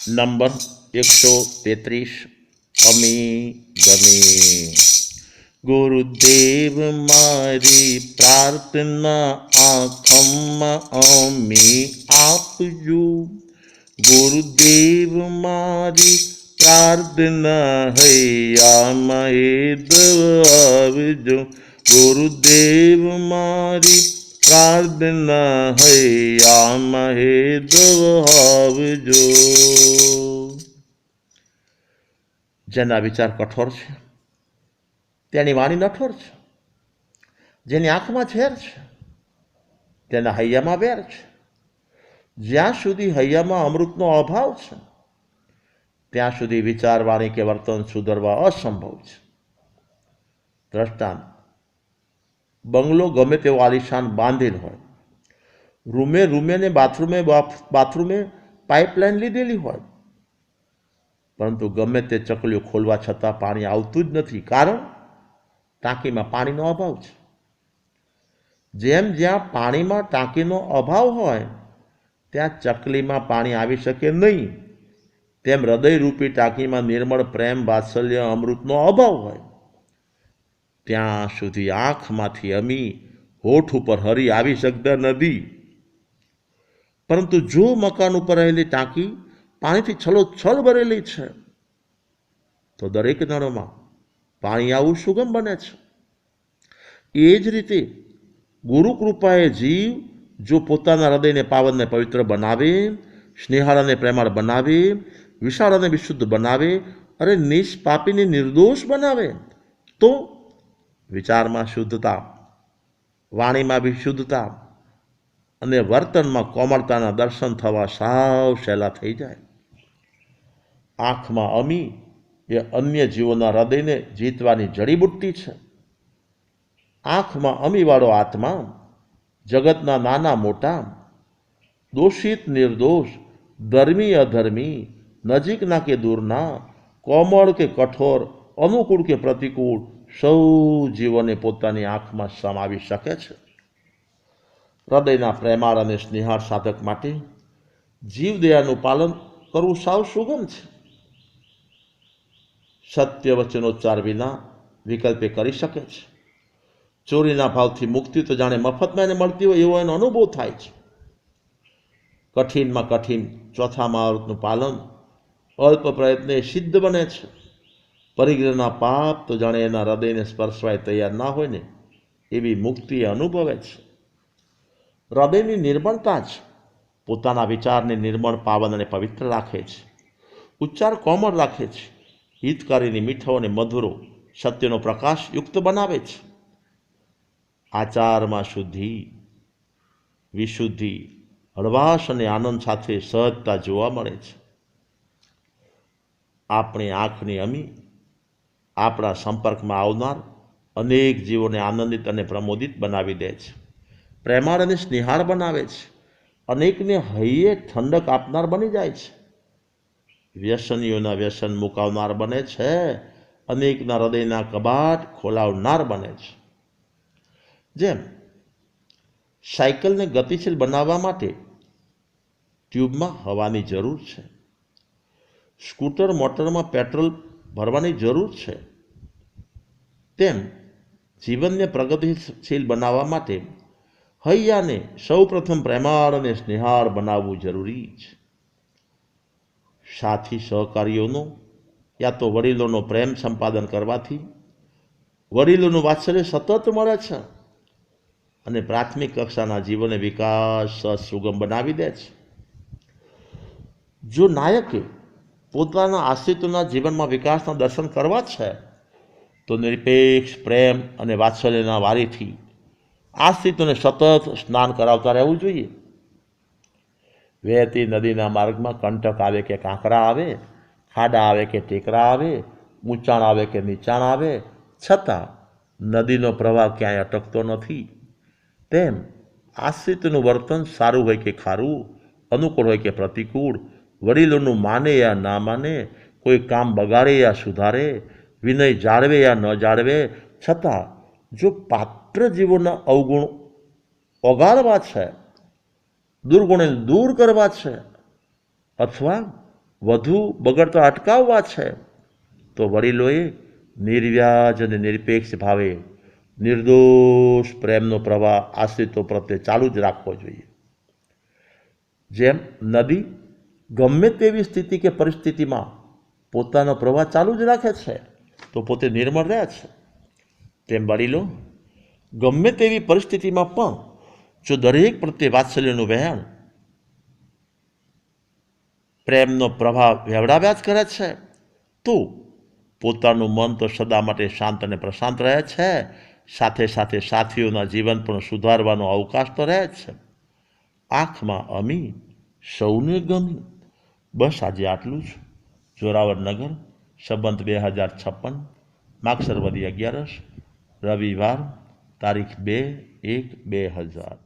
Number 133 અમી ગમી. ગુરુદેવ મારી પ્રાર્થના આંખમાં અમી આપજો. ગુરુદેવ મારી પ્રાર્થના હૈયામાં એ દવા આવજો. ગુરુદેવ મારી પ્રાર્થના હૈયામાં હે દવા આવજો. જેના વિચાર કઠોર છે તેની વાણી નઠોર છે. જેની આંખમાં ઝેર છે તેના હૈયામાં વેર છે. જ્યાં સુધી હૈયામાં અમૃતનો અભાવ છે ત્યાં સુધી વિચાર વાણી કે વર્તન સુધરવા અસંભવ છે. દ્રષ્ટાંત: બંગલો ગમે તેવો આલિશાન બાંધેલ હોય, રૂમે ને બાથરૂમે પાઇપલાઇન લીધેલી હોય, પરંતુ ગમે તે ચકલીઓ ખોલવા છતાં પાણી આવતું જ નથી, કારણ ટાંકીમાં પાણીનો અભાવ છે. જેમ જ્યાં પાણીમાં ટાંકીનો અભાવ હોય ત્યાં ચકલીમાં પાણી આવી શકે નહીં, તેમ હૃદયરૂપી ટાંકીમાં નિર્મળ પ્રેમ વાત્સલ્ય અમૃતનો અભાવ હોય ત્યાં સુધી આંખમાંથી અમી, હોઠ ઉપર હરી આવી શકતા નથી. પરંતુ જો મકાન ઉપર રહેલી ટાંકી પાણીથી છલોછલ ભરેલી છે તો દરેક નળમાં પાણી આવવું સુગમ બને છે. એ જ રીતે ગુરુ કૃપાએ જીવ જો પોતાના હૃદયને પાવન ને પવિત્ર બનાવે, સ્નેહાળ અને પ્રેમાળ બનાવે, વિશાળ અને વિશુદ્ધ બનાવે, અરે નિષ્પાપીને નિર્દોષ બનાવે, તો વિચારમાં શુદ્ધતા, વાણીમાં વિશુદ્ધતા અને વર્તનમાં કોમળતાના દર્શન થવા સાવ સહેલા થઈ જાય. આંખમાં અમી એ અન્ય જીવોના હૃદયને જીતવાની જડીબુટ્ટી છે. આંખમાં અમીવાળો આત્મા જગતના નાના મોટા, દોષિત નિર્દોષ, ધર્મી અધર્મી, નજીકના કે દૂરના, કોમળ કે કઠોર, અનુકૂળ કે પ્રતિકૂળ સૌ જીવોને પોતાની આંખમાં સમાવી શકે છે. હૃદયના પ્રેમાળ અને સ્નેહાળ સાધક માટે જીવદયાનું પાલન કરવું સાવ સુગમ છે. સત્ય વચનોચ્ચાર વિના વિકલ્પે કરી શકે છે. ચોરીના ભાવથી મુક્તિ તો જાણે મફતમાં એને મળતી હોય એવો એનો અનુભવ થાય છે. કઠિનમાં કઠિન ચોથા મહાવૃતનું પાલન અલ્પ પ્રયત્ને સિદ્ધ બને છે. પરિગ્રહના પાપ તો જાણે એના હૃદયને સ્પર્શવાય તૈયાર ના હોય ને એવી મુક્તિ એ અનુભવે છે. હૃદયની નિર્મળતા જ પોતાના વિચારને નિર્મળ, પાવન અને પવિત્ર રાખે છે. ઉચ્ચાર કોમળ રાખે છે. હિતકારીની મીઠો અને મધુરો સત્યનો પ્રકાશ યુક્ત બનાવે છે. આચારમાં શુદ્ધિ, વિશુદ્ધિ, હળવાશ અને આનંદ સાથે સહજતા જોવા મળે છે. આપણી આંખની અમી આપણા સંપર્કમાં આવનાર અનેક જીવોને આનંદિત અને પ્રમોદિત બનાવી દે છે. પ્રેમાળ અને સ્નેહાળ બનાવે છે. અનેકને હૈયે ઠંડક આપનાર બની જાય છે. વ્યસનીઓના વ્યસન મુકાવનાર બને છે. અનેકના હૃદયના કબાટ ખોલાવનાર બને છે. જેમ સાયકલને ગતિશીલ બનાવવા માટે ટ્યુબમાં હવાની જરૂર છે, સ્કૂટર મોટરમાં પેટ્રોલ ભરવાની જરૂર છે, તેમ જીવનને પ્રગતિશીલ બનાવવા માટે હૈયાને સૌ પ્રથમ પ્રેમાળ અને સ્નેહાળ બનાવવું જરૂરી છે. સાથી સહકારીઓનો યા તો વડીલોનો પ્રેમ સંપાદન કરવાથી વડીલોનું વાત્સલ્ય સતત મળે છે અને પ્રાથમિક કક્ષાના જીવનને વિકાસ સુગમ બનાવી દે છે. જો નાયકે પોતાના આશ્રિતોના જીવનમાં વિકાસના દર્શન કરવા છે તો નિરપેક્ષ પ્રેમ અને વાત્સલ્યના વારીથી આશ્રિતોને સતત સ્નાન કરાવતા રહેવું જોઈએ. વહેતી નદીના માર્ગમાં કંટક આવે કે કાંકરા આવે, ખાડા આવે કે ટેકરા આવે, ઊંચાણ આવે કે નીચાણ આવે, છતાં નદીનો પ્રવાહ ક્યાંય અટકતો નથી. તેમ આશ્રિતનું વર્તન સારું હોય કે ખારું, અનુકૂળ હોય કે પ્રતિકૂળ, વડીલોનું માને યા ના માને, કોઈ કામ બગાડે યા સુધારે, વિનય જાળવે યા ન જાળવે, છતાં જો પાત્ર જીવોના અવગુણ ઓગાળવા છે, દુર્ગુણને દૂર કરવા છે અથવા વધુ બગડતા અટકાવવા છે તો વડીલોએ નિર્વ્યાજ અને નિરપેક્ષ ભાવે નિર્દોષ પ્રેમનો પ્રવાહ આશ્રિતો પ્રત્યે ચાલુ જ રાખવો જોઈએ. જેમ નદી ગમે તેવી સ્થિતિ કે પરિસ્થિતિમાં પોતાનો પ્રવાહ ચાલુ જ રાખે છે તો પોતે નિર્મળ રહે છે, તેમ વડીલો ગમે તેવી પરિસ્થિતિમાં પણ જો દરેક પ્રત્યે વાત્સલ્યનું વહેણ, પ્રેમનો પ્રભાવ વેવડાવ્યા જ કરે છે તો પોતાનું મન તો સદા માટે શાંત અને પ્રશાંત રહે છે, સાથે સાથે સાથીઓના જીવન પણ સુધારવાનો અવકાશ તો રહે જ છે. આંખમાં અમી સૌને ગમી. બસ આજે આટલું જ. જોરાવરનગર, સંબંત 2056, માગસર વદી 11, રવિવાર, તારીખ 2/1/2000.